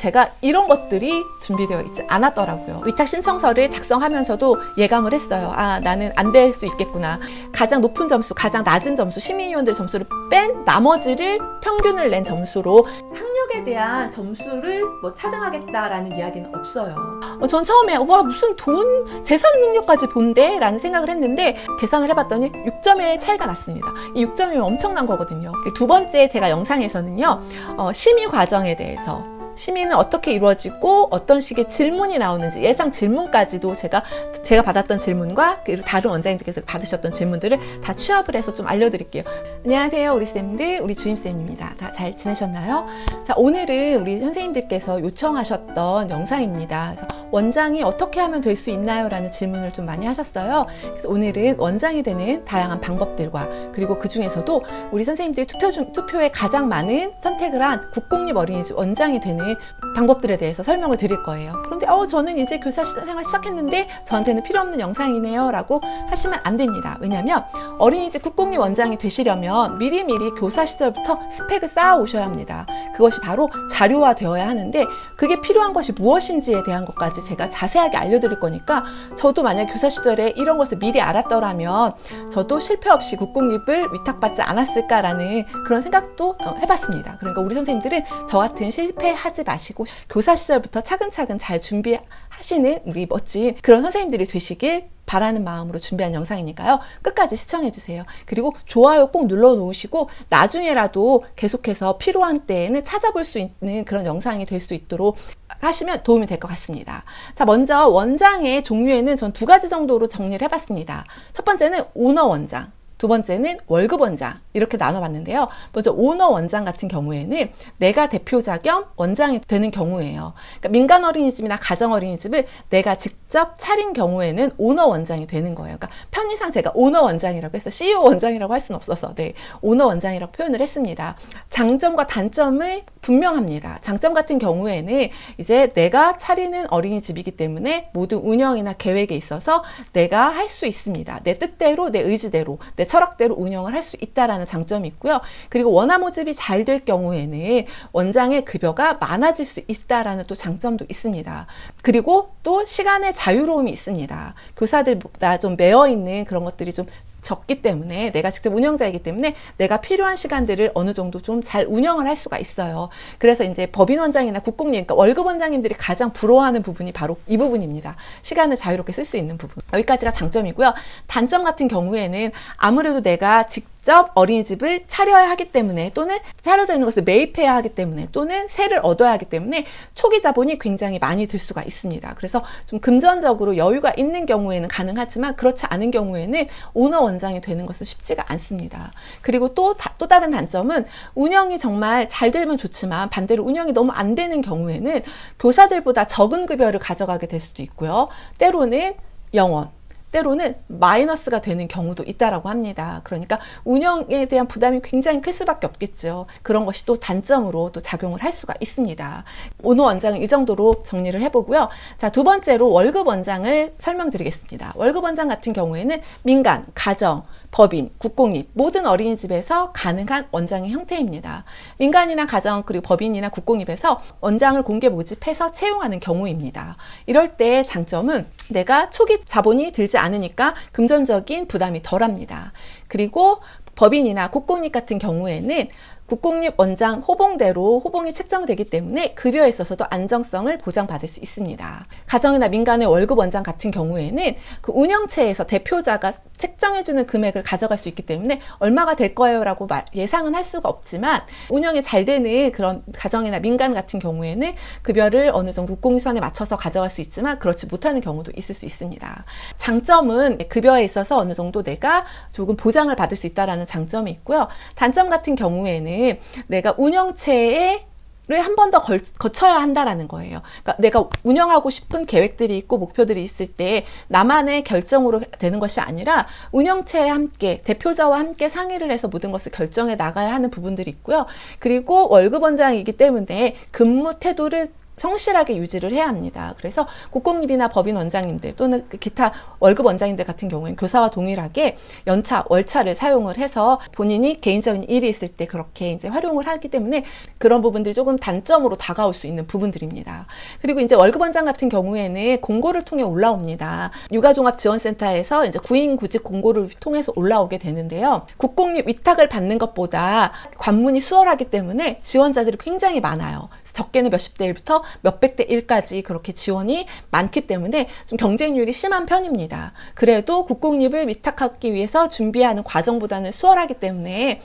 제가 이런 것들이 준비되어 있지 않았더라고요. 위탁 신청서를 작성하면서도 예감을 했어요. 아, 나는 안 될 수 있겠구나. 가장 높은 점수, 가장 낮은 점수, 심의위원들 점수를 뺀 나머지를 평균을 낸 점수로 학력에 대한 점수를 뭐 차등하겠다라는 이야기는 없어요. 전 처음에 와, 무슨 돈, 재산 능력까지 본대? 라는 생각을 했는데 계산을 해봤더니 6점의 차이가 났습니다. 이 6점이면 엄청난 거거든요. 두 번째 제가 영상에서는요, 심의 과정에 대해서, 심의는 어떻게 이루어지고 어떤 식의 질문이 나오는지, 예상 질문까지도 제가 받았던 질문과 그리고 다른 원장님들께서 받으셨던 질문들을 다 취합을 해서 좀 알려드릴게요. 안녕하세요, 우리 쌤들, 우리 주임쌤입니다. 다 잘 지내셨나요? 자, 오늘은 우리 선생님들께서 요청하셨던 영상입니다. 그래서 원장이 어떻게 하면 될 수 있나요? 라는 질문을 좀 많이 하셨어요. 그래서 오늘은 원장이 되는 다양한 방법들과, 그리고 그 중에서도 우리 선생님들이 투표에 가장 많은 선택을 한 국공립 어린이집 원장이 되는 방법들에 대해서 설명을 드릴 거예요. 그런데 저는 이제 교사 생활 시작했는데 저한테는 필요 없는 영상이네요 라고 하시면 안 됩니다. 왜냐하면 어린이집 국공립 원장이 되시려면 미리미리 교사 시절부터 스펙을 쌓아 오셔야 합니다. 그것이 바로 자료화 되어야 하는데, 그게 필요한 것이 무엇인지에 대한 것까지 제가 자세하게 알려드릴 거니까, 저도 만약 교사 시절에 이런 것을 미리 알았더라면 저도 실패 없이 국공립을 위탁받지 않았을까라는 그런 생각도 해봤습니다. 그러니까 우리 선생님들은 저 같은 실패하지 마시고 교사 시절부터 차근차근 잘 준비하시는 우리 멋진 그런 선생님들이 되시길 바라는 마음으로 준비한 영상이니까요. 끝까지 시청해주세요. 그리고 좋아요 꼭 눌러 놓으시고 나중에라도 계속해서 필요한 때에는 찾아볼 수 있는 그런 영상이 될 수 있도록 하시면 도움이 될 것 같습니다. 자, 먼저 원장의 종류에는 전 2가지 정도로 정리를 해봤습니다. 첫 번째는 오너 원장, 두 번째는 월급 원장, 이렇게 나눠봤는데요. 먼저 오너 원장 같은 경우에는 내가 대표자 겸 원장이 되는 경우예요. 그러니까 민간 어린이집이나 가정 어린이집을 내가 직접 차린 경우에는 오너 원장이 되는 거예요. 그러니까 편의상 제가 오너 원장이라고 해서 CEO 원장이라고 할 수는 없어서 오너 원장이라고 표현을 했습니다. 장점과 단점을 분명합니다. 장점 같은 경우에는 이제 내가 차리는 어린이집이기 때문에 모든 운영이나 계획에 있어서 내가 할 수 있습니다. 내 뜻대로, 내 의지대로, 내 철학대로 운영을 할 수 있다라는 장점이 있고요. 그리고 원화 모집이 잘 될 경우에는 원장의 급여가 많아질 수 있다라는 또 장점도 있습니다. 그리고 또 시간의 자유로움이 있습니다. 교사들보다 좀 매여 있는 그런 것들이 좀 적기 때문에, 내가 직접 운영자이기 때문에 내가 필요한 시간들을 어느 정도 좀 잘 운영을 할 수가 있어요. 그래서 이제 법인 원장이나 국공립, 그러니까 월급 원장님들이 가장 부러워하는 부분이 바로 이 부분입니다. 시간을 자유롭게 쓸 수 있는 부분. 여기까지가 장점이고요. 단점 같은 경우에는 아무래도 내가 직접 어린이집을 차려야 하기 때문에, 또는 차려져 있는 것을 매입해야 하기 때문에, 또는 세를 얻어야 하기 때문에 초기 자본이 굉장히 많이 들 수가 있습니다. 그래서 좀 금전적으로 여유가 있는 경우에는 가능하지만 그렇지 않은 경우에는 오너 원장이 되는 것은 쉽지가 않습니다. 그리고 또 다른 단점은 운영이 정말 잘 되면 좋지만 반대로 운영이 너무 안 되는 경우에는 교사들보다 적은 급여를 가져가게 될 수도 있고요. 때로는 0원, 때로는 마이너스가 되는 경우도 있다라고 합니다. 그러니까 운영에 대한 부담이 굉장히 클 수밖에 없겠죠. 그런 것이 또 단점으로 또 작용을 할 수가 있습니다. 오너 원장은 이 정도로 정리를 해보고요. 자, 두 번째로 월급 원장을 설명드리겠습니다. 월급 원장 같은 경우에는 민간, 가정, 법인, 국공립 모든 어린이집에서 가능한 원장의 형태입니다. 민간이나 가정, 그리고 법인이나 국공립에서 원장을 공개 모집해서 채용하는 경우입니다. 이럴 때 장점은 내가 초기 자본이 들지 않으니까 금전적인 부담이 덜합니다. 그리고 법인이나 국공립 같은 경우에는 국공립 원장 호봉대로 호봉이 책정되기 때문에 급여에 있어서도 안정성을 보장받을 수 있습니다. 가정이나 민간의 월급 원장 같은 경우에는 그 운영체에서 대표자가 책정해주는 금액을 가져갈 수 있기 때문에 얼마가 될 거예요 라고 예상은 할 수가 없지만, 운영이 잘 되는 그런 가정이나 민간 같은 경우에는 급여를 어느 정도 국공립선에 맞춰서 가져갈 수 있지만 그렇지 못하는 경우도 있을 수 있습니다. 장점은 급여에 있어서 어느 정도 내가 조금 보장을 받을 수 있다는 장점이 있고요. 단점 같은 경우에는 내가 운영체에 한 번 더 거쳐야 한다라는 거예요. 그러니까 내가 운영하고 싶은 계획들이 있고 목표들이 있을 때 나만의 결정으로 되는 것이 아니라 운영체에 함께, 대표자와 함께 상의를 해서 모든 것을 결정해 나가야 하는 부분들이 있고요. 그리고 월급 원장이기 때문에 근무 태도를 성실하게 유지를 해야 합니다. 그래서 국공립이나 법인 원장님들 또는 기타 월급 원장님들 같은 경우에는 교사와 동일하게 연차, 월차를 사용을 해서 본인이 개인적인 일이 있을 때 그렇게 이제 활용을 하기 때문에 그런 부분들이 조금 단점으로 다가올 수 있는 부분들입니다. 그리고 이제 월급 원장 같은 경우에는 공고를 통해 올라옵니다. 육아종합지원센터에서 이제 구인 구직 공고를 통해서 올라오게 되는데요. 국공립 위탁을 받는 것보다 관문이 수월하기 때문에 지원자들이 굉장히 많아요. 적게는 몇십 대 1부터 몇백 대 1까지 그렇게 지원이 많기 때문에 좀 경쟁률이 심한 편입니다. 그래도 국공립을 위탁하기 위해서 준비하는 과정보다는 수월하기 때문에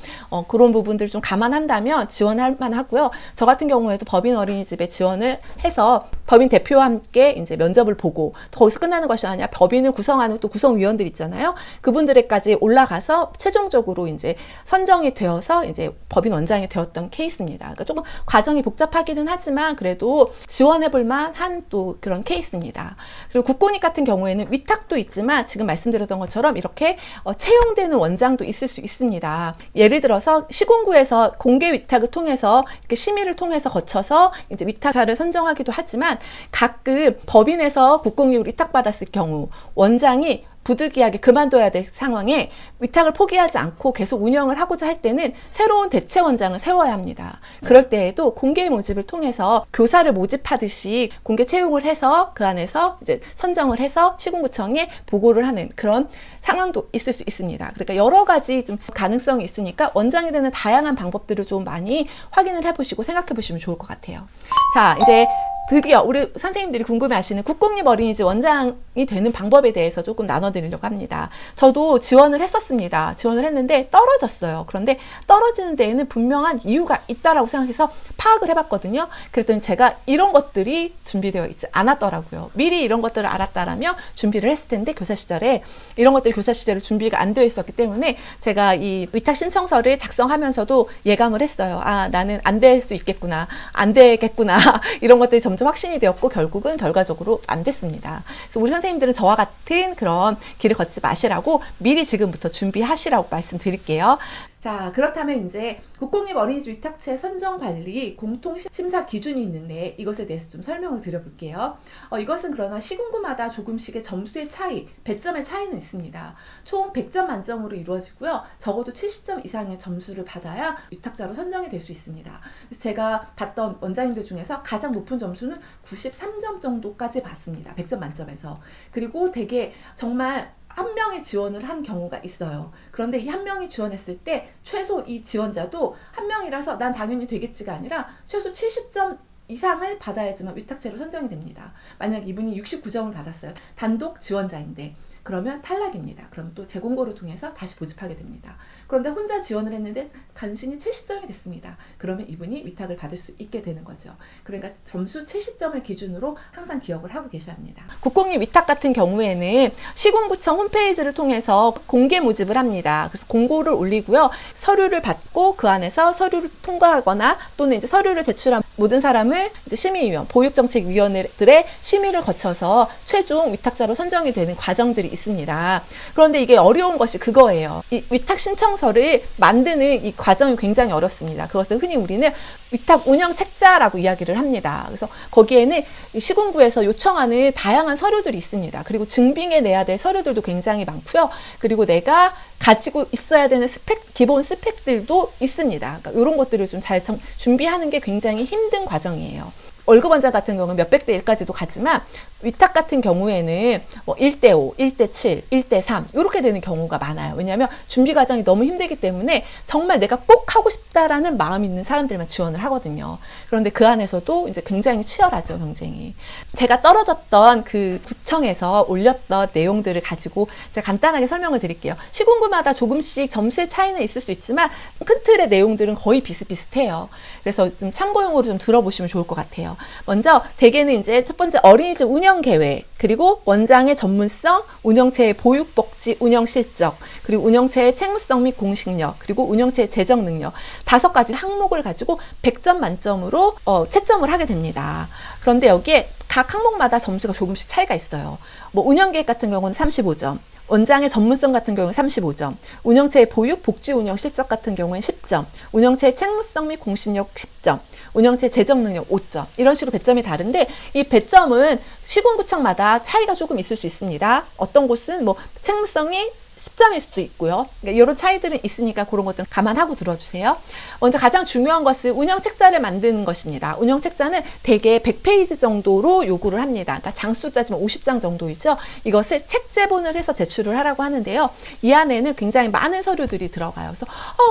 그런 부분들을 좀 감안한다면 지원할 만하고요. 저 같은 경우에도 법인 어린이집에 지원을 해서 법인 대표와 함께 이제 면접을 보고 거기서 끝나는 것이 아니라 법인을 구성하는 또 구성위원들 있잖아요. 그분들에까지 올라가서 최종적으로 이제 선정이 되어서 이제 법인 원장이 되었던 케이스입니다. 그러니까 조금 과정이 복잡하기는 하지만 그래도 지원해볼 만한 또 그런 케이스입니다. 그리고 국공립 같은 경우에는 위탁도 있지만 지금 말씀드렸던 것처럼 이렇게 채용되는 원장도 있을 수 있습니다. 예를 들어서 시군구에서 공개 위탁을 통해서 이렇게 심의를 통해서 거쳐서 이제 위탁자를 선정하기도 하지만 가끔 법인에서 국공립을 위탁받았을 경우 원장이 부득이하게 그만둬야 될 상황에 위탁을 포기하지 않고 계속 운영을 하고자 할 때는 새로운 대체 원장을 세워야 합니다. 그럴 때에도 공개 모집을 통해서 교사를 모집하듯이 공개 채용을 해서 그 안에서 이제 선정을 해서 시군구청에 보고를 하는 그런 상황도 있을 수 있습니다. 그러니까 여러 가지 좀 가능성이 있으니까 원장이 되는 다양한 방법들을 좀 많이 확인을 해보시고 생각해 보시면 좋을 것 같아요. 자, 이제 드디어 우리 선생님들이 궁금해하시는 국공립 어린이집 원장이 되는 방법에 대해서 조금 나눠드리려고 합니다. 저도 지원을 했었습니다. 지원을 했는데 떨어졌어요. 그런데 떨어지는 데에는 분명한 이유가 있다라고 생각해서 파악을 해봤거든요. 그랬더니 제가 이런 것들이 준비되어 있지 않았더라고요. 미리 이런 것들을 알았다라면 준비를 했을 텐데 교사 시절에 이런 것들이 교사 시절에 준비가 안 되어 있었기 때문에 제가 이 위탁 신청서를 작성하면서도 예감을 했어요. 아, 나는 안 될 수 있겠구나. 안 되겠구나. 이런 것들이 점점 확신이 되었고 결국은 결과적으로 안 됐습니다. 그래서 우리 선생님들은 저와 같은 그런 길을 걷지 마시라고 미리 지금부터 준비하시라고 말씀드릴게요. 자, 그렇다면 이제 국공립 어린이집 위탁체 선정 관리 공통 심사 기준이 있는데 이것에 대해서 좀 설명을 드려볼게요. 이것은 그러나 시군구마다 조금씩의 점수의 차이, 배점의 차이는 있습니다. 총 100점 만점으로 이루어지고요. 적어도 70점 이상의 점수를 받아야 위탁자로 선정이 될 수 있습니다. 그래서 제가 봤던 원장님들 중에서 가장 높은 점수는 93점 정도까지 받습니다. 100점 만점에서. 그리고 되게 정말 한 명이 지원을 한 경우가 있어요. 그런데 이 한 명이 지원했을 때 최소 이 지원자도 한 명이라서 난 당연히 되겠지가 아니라 최소 70점 이상을 받아야지만 위탁체로 선정이 됩니다. 만약 이분이 69점을 받았어요. 단독 지원자인데 그러면 탈락입니다. 그럼 또 재공고를 통해서 다시 모집하게 됩니다. 그런데 혼자 지원을 했는데 간신히 70점이 됐습니다. 그러면 이분이 위탁을 받을 수 있게 되는 거죠. 그러니까 점수 70점을 기준으로 항상 기억을 하고 계셔야 합니다. 국공립 위탁 같은 경우에는 시군구청 홈페이지를 통해서 공개 모집을 합니다. 그래서 공고를 올리고요. 서류를 받고 그 안에서 서류를 통과하거나 또는 이제 서류를 제출한 모든 사람을 이제 심의위원, 보육정책위원회들의 심의를 거쳐서 최종 위탁자로 선정이 되는 과정들이 있습니다. 그런데 이게 어려운 것이 그거예요. 이 위탁 신청서를 만드는 이 과정이 굉장히 어렵습니다. 그것을 흔히 우리는 위탁 운영 책자라고 이야기를 합니다. 그래서 거기에는 시군구에서 요청하는 다양한 서류들이 있습니다. 그리고 증빙해 내야 될 서류들도 굉장히 많고요. 그리고 내가 가지고 있어야 되는 기본 스펙들도 있습니다. 그러니까 이런 것들을 좀 잘 준비하는 게 굉장히 힘든 과정이에요. 월급 원장 같은 경우는 몇백 대 1까지도 가지만 위탁 같은 경우에는 뭐 1대5, 1대7, 1대3 이렇게 되는 경우가 많아요. 왜냐하면 준비 과정이 너무 힘들기 때문에 정말 내가 꼭 하고 싶다라는 마음이 있는 사람들만 지원을 하거든요. 그런데 그 안에서도 이제 굉장히 치열하죠, 경쟁이. 제가 떨어졌던 그 구청에서 올렸던 내용들을 가지고 제가 간단하게 설명을 드릴게요. 시군구마다 조금씩 점수의 차이는 있을 수 있지만 큰 틀의 내용들은 거의 비슷비슷해요. 그래서 좀 참고용으로 좀 들어보시면 좋을 것 같아요. 먼저 대개는 이제 첫 번째 어린이집 운영 계획, 그리고 원장의 전문성, 운영체의 보육복지 운영 실적, 그리고 운영체의 책무성 및 공식력, 그리고 운영체의 재정 능력 5가지 항목을 가지고 100점 만점으로 채점을 하게 됩니다. 그런데 여기에 각 항목마다 점수가 조금씩 차이가 있어요. 뭐 운영계획 같은 경우는 35점, 원장의 전문성 같은 경우는 35점, 운영체의 보육, 복지 운영 실적 같은 경우는 10점, 운영체의 책무성 및 공신력 10점, 운영체 재정 능력 5점, 이런 식으로 배점이 다른데, 이 배점은 시군구청마다 차이가 조금 있을 수 있습니다. 어떤 곳은 뭐 책무성이 10점일 수도 있고요. 그러니까 이런 차이들은 있으니까 그런 것들은 감안하고 들어주세요. 먼저 가장 중요한 것은 운영책자를 만드는 것입니다. 운영책자는 대개 100페이지 정도로 요구를 합니다. 그러니까 장수로 따지면 50장 정도이죠. 이것을 책제본을 해서 제출을 하라고 하는데요. 이 안에는 굉장히 많은 서류들이 들어가요. 그래서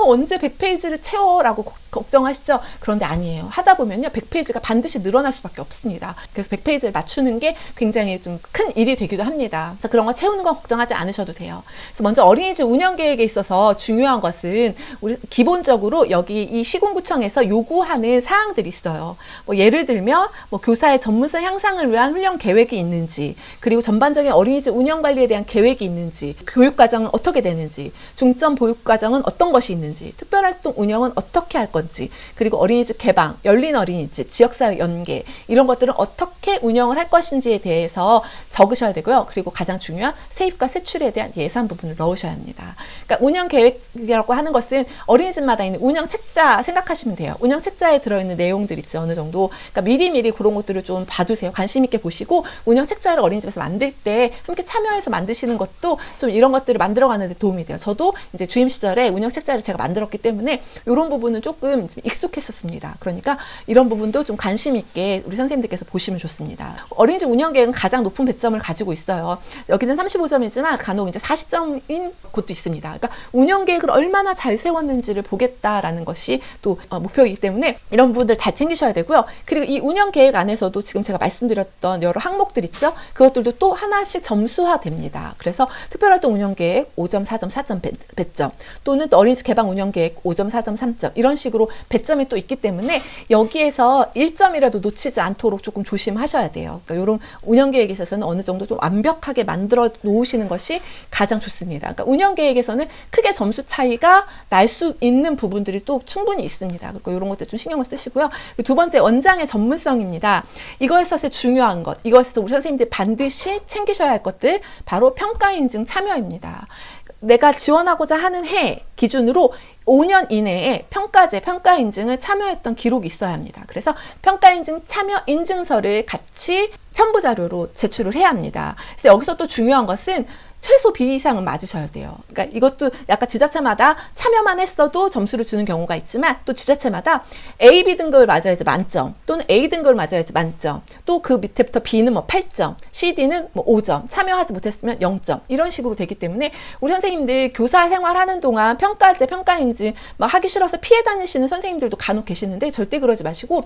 언제 100페이지를 채워라고 걱정하시죠? 그런데 아니에요. 하다 보면요, 100페이지가 반드시 늘어날 수밖에 없습니다. 그래서 100페이지를 맞추는 게 굉장히 좀 큰 일이 되기도 합니다. 그래서 그런 거 채우는 건 걱정하지 않으셔도 돼요. 그래서 먼저 어린이집 운영 계획에 있어서 중요한 것은 우리 기본적으로 여기 이 시군구청에서 요구하는 사항들이 있어요. 뭐 예를 들면 뭐 교사의 전문성 향상을 위한 훈련 계획이 있는지, 그리고 전반적인 어린이집 운영 관리에 대한 계획이 있는지, 교육 과정은 어떻게 되는지, 중점 보육 과정은 어떤 것이 있는지, 특별활동 운영은 어떻게 할 건지, 그리고 어린이집 개방, 열린 어린이집, 지역사회 연계, 이런 것들은 어떻게 운영을 할 것인지에 대해서 적으셔야 되고요. 그리고 가장 중요한 세입과 세출에 대한 예산 부분을 넣으셔야 합니다. 그러니까 운영 계획이라고 하는 것은 어린이집마다 있는 운영 책자 생각하시면 돼요. 운영 책자에 들어있는 내용들 있죠, 어느 정도. 그러니까 미리미리 그런 것들을 좀 봐두세요. 관심 있게 보시고, 운영 책자를 어린이집에서 만들 때 함께 참여해서 만드시는 것도 좀 이런 것들을 만들어가는 데 도움이 돼요. 저도 이제 주임 시절에 운영 책자를 제가 만들었기 때문에 이런 부분은 조금 익숙했었습니다. 그러니까 이런 부분도 좀 관심 있게 우리 선생님들께서 보시면 좋습니다. 어린이집 운영 계획은 가장 높은 배점을 가지고 있어요. 여기는 35점이지만 간혹 이제 40점인 곳도 있습니다. 그러니까 운영 계획을 얼마나 잘 세웠는지를 보겠다라는 것이 또 목표이기 때문에 이런 부분들 잘 챙기셔야 되고요. 그리고 이 운영 계획 안에서도 지금 제가 말씀드렸던 여러 항목들 있죠. 그것들도 또 하나씩 점수화됩니다. 그래서 특별활동 운영 계획 5점, 4점, 4점 배점, 또는 또 어린이집 개방 운영 계획 5점, 4점, 3점, 이런 식으로 배점이 또 있기 때문에 여기에서 1점이라도 놓치지 않도록 조금 조심하셔야 돼요. 그러니까 이런 운영 계획에 있어서는 어느 정도 좀 완벽하게 만들어 놓으시는 것이 가장 좋습니다. 그러니까 운영 계획에서는 크게 점수 차이가 날 수 있는 부분들이 또 충분히 있습니다. 그리고 이런 것들 좀 신경을 쓰시고요. 두 번째, 원장의 전문성입니다. 이거에서 중요한 것, 이것에서 우리 선생님들이 반드시 챙기셔야 할 것들, 바로 평가 인증 참여입니다. 내가 지원하고자 하는 해 기준으로 5년 이내에 평가제, 평가 인증을 참여했던 기록이 있어야 합니다. 그래서 평가 인증 참여 인증서를 같이 첨부 자료로 제출을 해야 합니다. 그래서 여기서 또 중요한 것은 최소 B 이상은 맞으셔야 돼요. 그러니까 이것도 약간 지자체마다 참여만 했어도 점수를 주는 경우가 있지만, 또 지자체마다 A, B 등급을 맞아야지 만점, 또는 A 등급을 맞아야지 만점, 또 그 밑에부터 B는 뭐 8점, C, D는 뭐 5점, 참여하지 못했으면 0점, 이런 식으로 되기 때문에 우리 선생님들 교사 생활하는 동안 평가제, 평가인증 막 하기 싫어서 피해 다니시는 선생님들도 간혹 계시는데, 절대 그러지 마시고,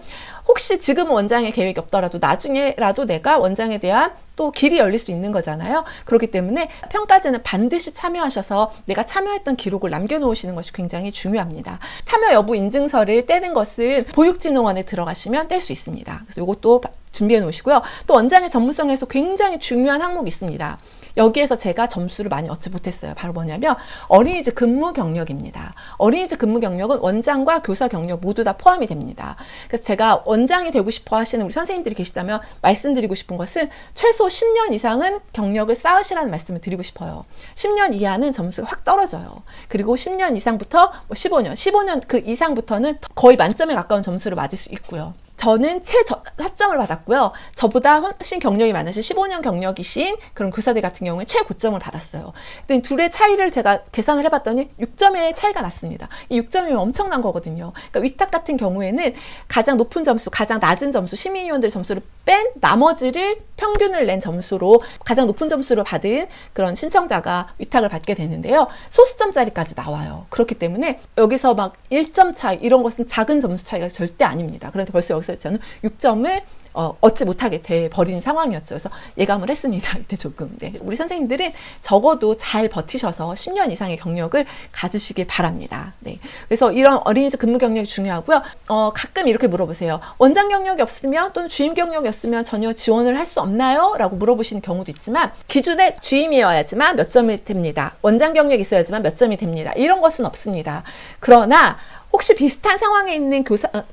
혹시 지금은 원장의 계획이 없더라도 나중에라도 내가 원장에 대한 또 길이 열릴 수 있는 거잖아요. 그렇기 때문에 평가제는 반드시 참여하셔서 내가 참여했던 기록을 남겨놓으시는 것이 굉장히 중요합니다. 참여 여부 인증서를 떼는 것은 보육진흥원에 들어가시면 뗄 수 있습니다. 그래서 이것도 준비해 놓으시고요. 또 원장의 전문성에서 굉장히 중요한 항목이 있습니다. 여기에서 제가 점수를 많이 얻지 못했어요. 바로 뭐냐면 어린이집 근무 경력입니다. 어린이집 근무 경력은 원장과 교사 경력 모두 다 포함이 됩니다. 그래서 제가 원장이 되고 싶어 하시는 우리 선생님들이 계시다면 말씀드리고 싶은 것은 최소 10년 이상은 경력을 쌓으시라는 말씀을 드리고 싶어요. 10년 이하는 점수가 확 떨어져요. 그리고 10년 이상부터 15년 그 이상부터는 거의 만점에 가까운 점수를 맞을 수 있고요. 저는 최저점을 받았고요. 저보다 훨씬 경력이 많으신 15년 경력이신 그런 교사들 같은 경우에 최고점을 받았어요. 근데 둘의 차이를 제가 계산을 해봤더니 6점의 차이가 났습니다. 이 6점이면 엄청난 거거든요. 그러니까 위탁 같은 경우에는 가장 높은 점수, 가장 낮은 점수, 시민위원들 점수를 뺀 나머지를 평균을 낸 점수로 가장 높은 점수를 받은 그런 신청자가 위탁을 받게 되는데요. 소수점짜리까지 나와요. 그렇기 때문에 여기서 막 1점 차이, 이런 것은 작은 점수 차이가 절대 아닙니다. 그런데 벌써 여기서 저는 6점을 얻지 못하게 돼버린 상황이었죠. 그래서 예감을 했습니다. 이때 조금. 네. 우리 선생님들은 적어도 잘 버티셔서 10년 이상의 경력을 가지시길 바랍니다. 네. 그래서 이런 어린이집 근무 경력이 중요하고요. 가끔 이렇게 물어보세요. 원장 경력이 없으면, 또는 주임 경력이 없으면 전혀 지원을 할 수 없나요? 라고 물어보시는 경우도 있지만, 기준에 주임이어야지만 몇 점이 됩니다. 원장 경력이 있어야지만 몇 점이 됩니다. 이런 것은 없습니다. 그러나 혹시 비슷한 상황에 있는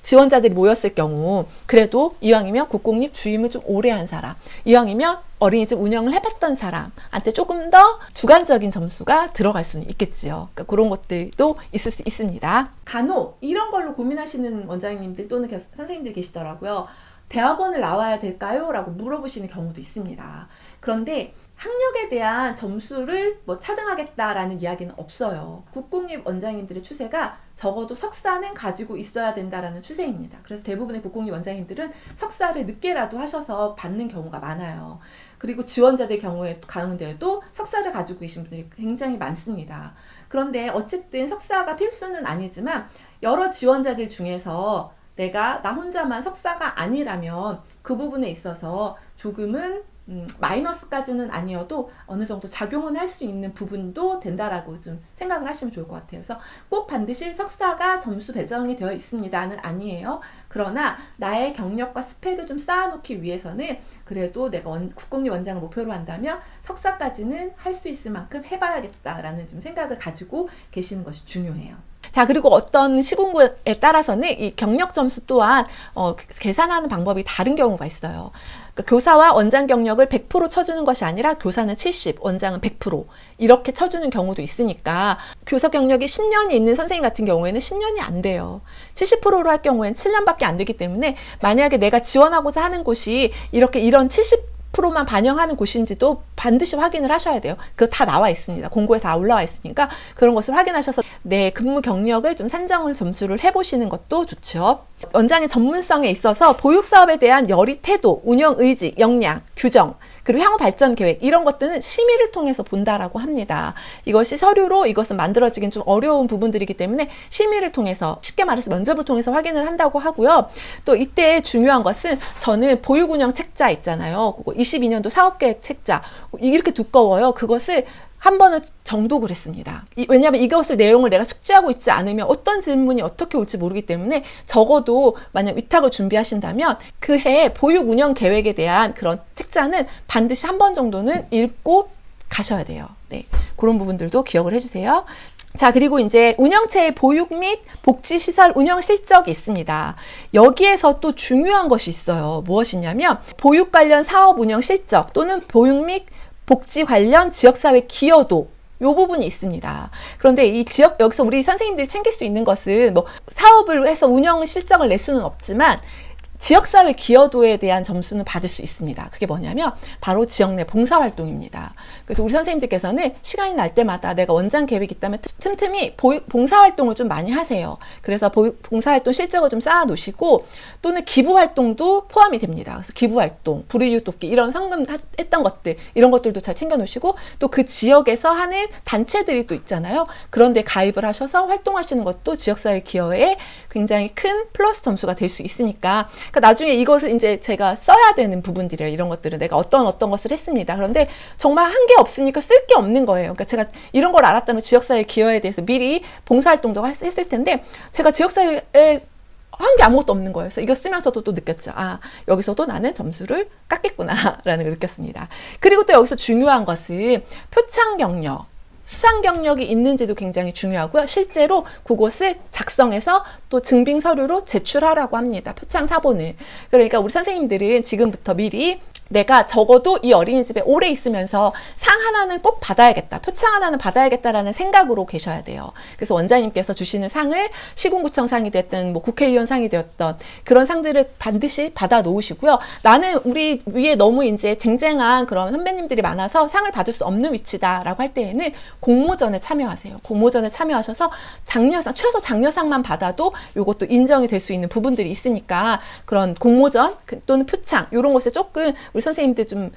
지원자들이 모였을 경우 그래도 이왕이면 국공립 주임을 좀 오래 한 사람, 이왕이면 어린이집 운영을 해봤던 사람한테 조금 더 주관적인 점수가 들어갈 수는 있겠지요. 그러니까 그런 것들도 있을 수 있습니다. 간혹 이런 걸로 고민하시는 원장님들 또는 선생님들이 계시더라고요. 대학원을 나와야 될까요? 라고 물어보시는 경우도 있습니다. 그런데 학력에 대한 점수를 뭐 차등하겠다라는 이야기는 없어요. 국공립 원장님들의 추세가 적어도 석사는 가지고 있어야 된다라는 추세입니다. 그래서 대부분의 국공립 원장님들은 석사를 늦게라도 하셔서 받는 경우가 많아요. 그리고 지원자들 가운데에도 석사를 가지고 계신 분들이 굉장히 많습니다. 그런데 어쨌든 석사가 필수는 아니지만 여러 지원자들 중에서 나 혼자만 석사가 아니라면 그 부분에 있어서 조금은 마이너스까지는 아니어도 어느 정도 작용은 할 수 있는 부분도 된다라고 좀 생각을 하시면 좋을 것 같아요. 그래서 꼭 반드시 석사가 점수 배정이 되어 있습니다는 아니에요. 그러나 나의 경력과 스펙을 좀 쌓아놓기 위해서는 그래도 내가 국공립 원장을 목표로 한다면 석사까지는 할 수 있을 만큼 해봐야겠다라는 좀 생각을 가지고 계시는 것이 중요해요. 자, 그리고 어떤 시군구에 따라서는 이 경력 점수 또한 계산하는 방법이 다른 경우가 있어요. 그러니까 교사와 원장 경력을 100% 쳐주는 것이 아니라 교사는 70, 원장은 100% 이렇게 쳐주는 경우도 있으니까 교사 경력이 10년이 있는 선생님 같은 경우에는 10년이 안 돼요. 70%로 할 경우에는 7년밖에 안 되기 때문에 만약에 내가 지원하고자 하는 곳이 이런 70%만 반영하는 곳인지도 반드시 확인을 하셔야 돼요. 그거 다 나와 있습니다. 공고에 다 올라와 있으니까 그런 것을 확인하셔서 내 근무 경력을 좀 산정을 점수를 해보시는 것도 좋죠. 원장의 전문성에 있어서 보육사업에 대한 열의 태도, 운영 의지, 역량, 규정, 그리고 향후 발전 계획 이런 것들은 심의를 통해서 본다라고 합니다. 이것이 서류로 이것은 만들어지긴 좀 어려운 부분들이기 때문에 심의를 통해서 쉽게 말해서 면접을 통해서 확인을 한다고 하고요. 또 이때 중요한 것은 저는 보육운영 책자 있잖아요. 22년도 사업계획 책자 이렇게 두꺼워요. 그것을 한 번은 정독을 했습니다. 왜냐하면 이것을 내용을 내가 숙지하고 있지 않으면 어떤 질문이 어떻게 올지 모르기 때문에 적어도 만약 위탁을 준비하신다면 그 해 보육 운영 계획에 대한 그런 책자는 반드시 한 번 정도는 읽고 가셔야 돼요. 네, 그런 부분들도 기억을 해주세요. 자, 그리고 이제 운영체의 보육 및 복지시설 운영 실적이 있습니다. 여기에서 또 중요한 것이 있어요. 무엇이냐면 보육 관련 사업 운영 실적 또는 보육 및 복지 관련 지역사회 기여도 이 부분이 있습니다. 그런데 이 여기서 우리 선생님들이 챙길 수 있는 것은 뭐 사업을 해서 운영 실적을 낼 수는 없지만 지역사회 기여도에 대한 점수는 받을 수 있습니다. 그게 뭐냐면 바로 지역 내 봉사활동입니다. 그래서 우리 선생님들께서는 시간이 날 때마다 내가 원장 계획이 있다면 틈틈이 봉사활동을 좀 많이 하세요. 그래서 봉사활동 실적을 좀 쌓아 놓으시고 또는 기부활동도 포함이 됩니다. 그래서 기부활동, 불이웃 돕기 이런 상금 했던 것들 이런 것들도 잘 챙겨 놓으시고 또 그 지역에서 하는 단체들이 또 있잖아요. 그런데 가입을 하셔서 활동하시는 것도 지역사회 기여에 굉장히 큰 플러스 점수가 될 수 있으니까 그러니까 나중에 이것을 이제 제가 써야 되는 부분들이에요. 이런 것들은 내가 어떤 것을 했습니다. 그런데 정말 한 게 없으니까 쓸 게 없는 거예요. 그러니까 제가 이런 걸 알았다면 지역사회 기여에 대해서 미리 봉사활동도 했을 텐데 제가 지역사회에 한 게 아무것도 없는 거예요. 그래서 이거 쓰면서도 또 느꼈죠. 아, 여기서도 나는 점수를 깎겠구나 라는 걸 느꼈습니다. 그리고 또 여기서 중요한 것은 표창 경력, 수상 경력이 있는지도 굉장히 중요하고요. 실제로 그것을 작성해서 또 증빙 서류로 제출하라고 합니다. 표창 사본을. 그러니까 우리 선생님들은 지금부터 미리 내가 적어도 이 어린이집에 오래 있으면서 상 하나는 꼭 받아야겠다. 표창 하나는 받아야겠다라는 생각으로 계셔야 돼요. 그래서 원장님께서 주시는 상을 시군구청 상이 됐든 뭐 국회의원 상이 되었던 그런 상들을 반드시 받아 놓으시고요. 나는 우리 위에 너무 이제 쟁쟁한 그런 선배님들이 많아서 상을 받을 수 없는 위치다라고 할 때에는 공모전에 참여하세요. 공모전에 참여하셔서 장려상, 최소 장려상만 받아도 이것도 인정이 될 수 있는 부분들이 있으니까 그런 공모전 또는 표창 이런 것에 조금 우리 선생님들 좀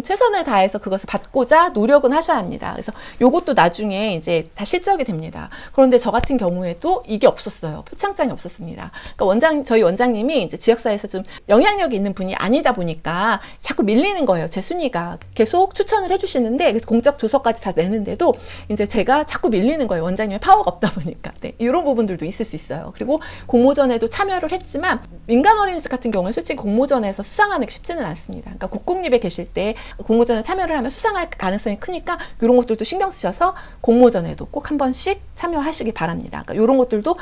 최선을 다해서 그것을 받고자 노력은 하셔야 합니다. 그래서 요것도 나중에 이제 다 실적이 됩니다. 그런데 저 같은 경우에도 이게 없었어요. 표창장이 없었습니다. 그러니까 저희 원장님이 이제 지역사회에서 좀 영향력이 있는 분이 아니다 보니까 자꾸 밀리는 거예요. 제 순위가 계속 추천을 해주시는데 그래서 공적 조서까지 다 내는데도 이제 제가 자꾸 밀리는 거예요. 원장님의 파워가 없다 보니까. 네, 이런 부분들도 있을 수 있어요. 그리고 공모전에도 참여를 했지만 민간 어린이집 같은 경우는 솔직히 공모전에서 수상하는 게 쉽지는 않습니다. 그러니까 국공립에 계실 때 공모전에 참여를 하면 수상할 가능성이 크니까 이런 것들도 신경 쓰셔서 공모전에도 꼭 한 번씩 참여하시기 바랍니다. 그러니까 이런 것들도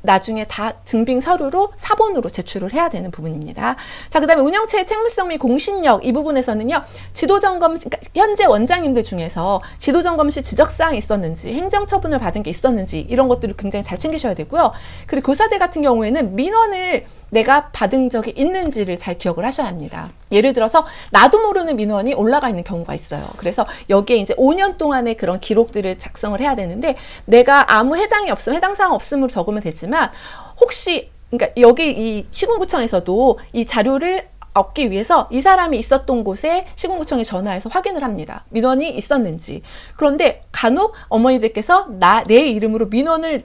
나중에 다 증빙 서류로 사본으로 제출을 해야 되는 부분입니다. 자, 그다음에 운영체의 책무성 및 공신력 이 부분에서는요. 지도점검, 그러니까 현재 원장님들 중에서 지도점검 시 지적사항이 있었는지, 행정처분을 받은 게 있었는지 이런 것들을 굉장히 잘 챙기셔야 되고요. 그리고 교사들 같은 경우에는 민원을 내가 받은 적이 있는지를 잘 기억을 하셔야 합니다. 예를 들어서 나도 모르는 민원이 올라가 있는 경우가 있어요. 그래서 여기에 이제 5년 동안의 그런 기록들을 작성을 해야 되는데 내가 아무 해당 사항 없음으로 적으면 되지만 혹시 그러니까 여기 이 시군구청에서도 이 자료를 얻기 위해서 이 사람이 있었던 곳에 시군구청에 전화해서 확인을 합니다. 민원이 있었는지. 그런데 간혹 어머니들께서 내 이름으로 민원을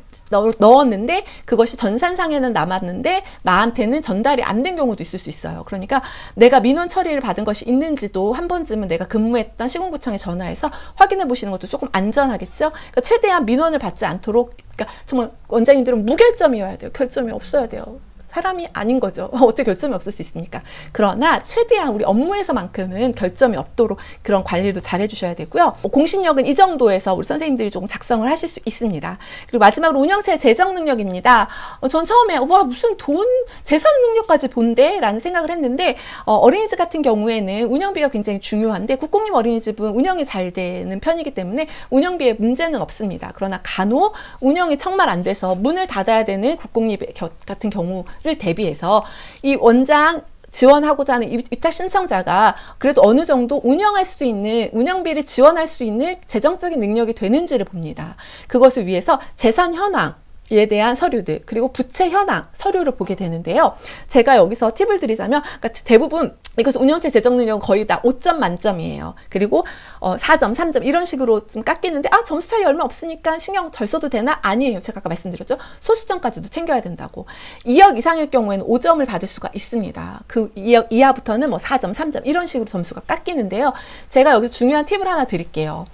넣었는데 그것이 전산상에는 남았는데 나한테는 전달이 안 된 경우도 있을 수 있어요. 그러니까 내가 민원 처리를 받은 것이 있는지도 한 번쯤은 내가 근무했던 시군구청에 전화해서 확인해 보시는 것도 조금 안전하겠죠. 그러니까 최대한 민원을 받지 않도록, 그러니까 정말 원장님들은 무결점이어야 돼요. 결점이 없어야 돼요. 사람이 아닌 거죠. 어떻게 결점이 없을 수 있습니까? 그러나 최대한 우리 업무에서만큼은 결점이 없도록 그런 관리도 잘 해주셔야 되고요. 공신력은 이 정도에서 우리 선생님들이 조금 작성을 하실 수 있습니다. 그리고 마지막으로 운영체의 재정 능력입니다. 전 처음에 와 무슨 재산 능력까지 본대? 라는 생각을 했는데 어린이집 같은 경우에는 운영비가 굉장히 중요한데 국공립 어린이집은 운영이 잘 되는 편이기 때문에 운영비에 문제는 없습니다. 그러나 간혹 운영이 정말 안 돼서 문을 닫아야 되는 국공립 같은 경우 를 대비해서 이 원장 지원하고자 하는 위탁 신청자가 그래도 어느 정도 운영할 수 있는, 운영비를 지원할 수 있는 재정적인 능력이 되는지를 봅니다. 그것을 위해서 재산 현황 에 대한 서류들, 그리고 부채 현황 서류를 보게 되는데요. 제가 여기서 팁을 드리자면, 그러니까 대부분 이것은 운영체 재정 능력은 거의 다 5점 만점이에요. 그리고 4점, 3점 이런 식으로 좀 깎이는데 점수 차이 얼마 없으니까 신경 덜 써도 되나? 아니에요. 제가 아까 말씀드렸죠. 소수점까지도 챙겨야 된다고. 2억 이상일 경우에는 5점을 받을 수가 있습니다. 그 2억 이하부터는 뭐 4점, 3점 이런 식으로 점수가 깎이는데요. 제가 여기서 중요한 팁을 하나 드릴게요.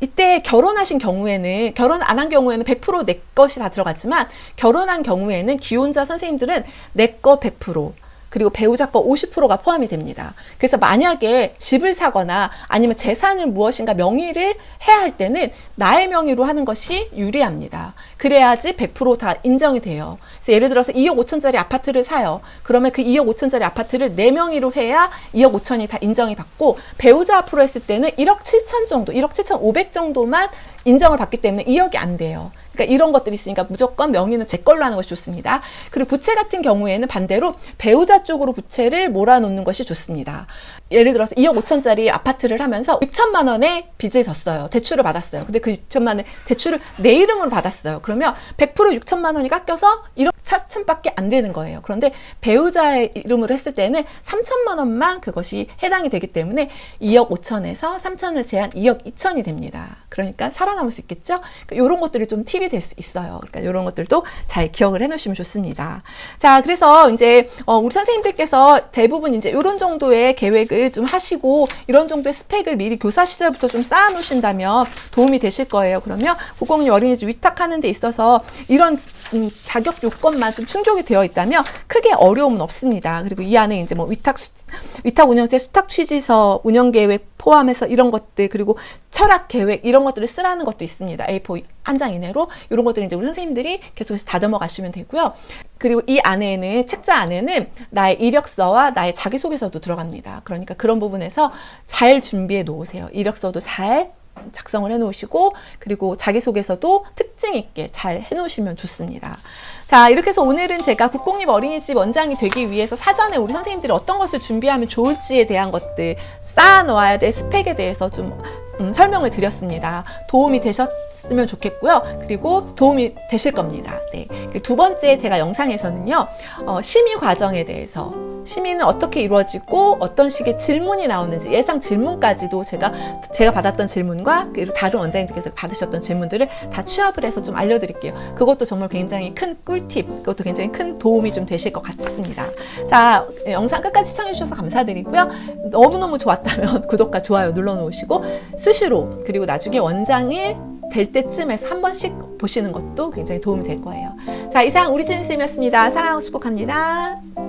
이때 결혼하신 경우에는, 결혼 안 한 경우에는 100% 내 것이 다 들어갔지만 결혼한 경우에는 기혼자 선생님들은 내 거 100%, 그리고 배우자 거 50%가 포함이 됩니다. 그래서 만약에 집을 사거나 아니면 재산을 무엇인가 명의를 해야 할 때는 나의 명의로 하는 것이 유리합니다. 그래야지 100% 인정이 돼요. 그래서 예를 들어서 2억 5천짜리 아파트를 사요. 그러면 그 2억 5천짜리 아파트를 내 명의로 해야 2억 5천이 다 인정이 받고, 배우자 앞으로 했을 때는 1억 7천 정도, 1억 7천 5백 정도만 인정을 받기 때문에 2억이 안 돼요. 그러니까 이런 것들이 있으니까 무조건 명의는 제 걸로 하는 것이 좋습니다. 그리고 부채 같은 경우에는 반대로 배우자 쪽으로 부채를 몰아놓는 것이 좋습니다. 예를 들어서 2억 5천짜리 아파트를 하면서 6천만 원의 빚을 졌어요. 대출을 받았어요. 근데 그 6천만 원 대출을 내 이름으로 받았어요. 그러면 100% 6천만 원이 깎여서 1억 4천밖에 안 되는 거예요. 그런데 배우자의 이름으로 했을 때는 3천만 원만 그것이 해당이 되기 때문에 2억 5천에서 3천을 제한 2억 2천이 됩니다. 그러니까 살아남을 수 있겠죠? 그러니까 이런 것들이 좀 팁이 될 수 있어요. 그러니까 이런 것들도 잘 기억을 해 놓으시면 좋습니다. 자, 그래서 이제 우리 선생님들께서 대부분 이제 이런 정도의 계획을 좀 하시고 이런 정도의 스펙을 미리 교사 시절부터 좀 쌓아 놓으신다면 도움이 되실 거예요. 그러면 국공립 어린이집 위탁하는 데 있어서 이런 자격 요건만 좀 충족이 되어 있다면 크게 어려움은 없습니다. 그리고 이 안에 이제 뭐 위탁 운영제, 수탁 취지서, 운영 계획 포함해서 이런 것들, 그리고 철학 계획 이런 것들을 쓰라는 것도 있습니다. A4 한 장 이내로 이런 것들을 이제 우리 선생님들이 계속해서 다듬어 가시면 되고요. 그리고 이 안에는, 책자 안에는 나의 이력서와 나의 자기소개서도 들어갑니다. 그러니까 그런 부분에서 잘 준비해 놓으세요. 이력서도 잘 작성을 해 놓으시고, 그리고 자기소개서도 특징 있게 잘 해 놓으시면 좋습니다. 자, 이렇게 해서 오늘은 제가 국공립 어린이집 원장이 되기 위해서 사전에 우리 선생님들이 어떤 것을 준비하면 좋을지에 대한 것들, 쌓아 놓아야 될 스펙에 대해서 좀 설명을 드렸습니다. 도움이 되셨으면 좋겠고요. 그리고 도움이 되실 겁니다. 네. 두 번째 제가 영상에서는요, 심의 과정에 대해서, 심의는 어떻게 이루어지고 어떤 식의 질문이 나오는지, 예상 질문까지도 제가 받았던 질문과 그리고 다른 원장님들께서 받으셨던 질문들을 다 취합을 해서 좀 알려드릴게요. 그것도 정말 굉장히 큰 꿀팁, 그것도 굉장히 큰 도움이 좀 되실 것 같습니다. 자, 영상 끝까지 시청해주셔서 감사드리고요. 너무너무 좋았다면 구독과 좋아요 눌러놓으시고 수시로, 그리고 나중에 원장일 될 때쯤에서 한 번씩 보시는 것도 굉장히 도움이 될 거예요. 자, 이상 우리 주임쌤이었습니다. 사랑하고 축복합니다.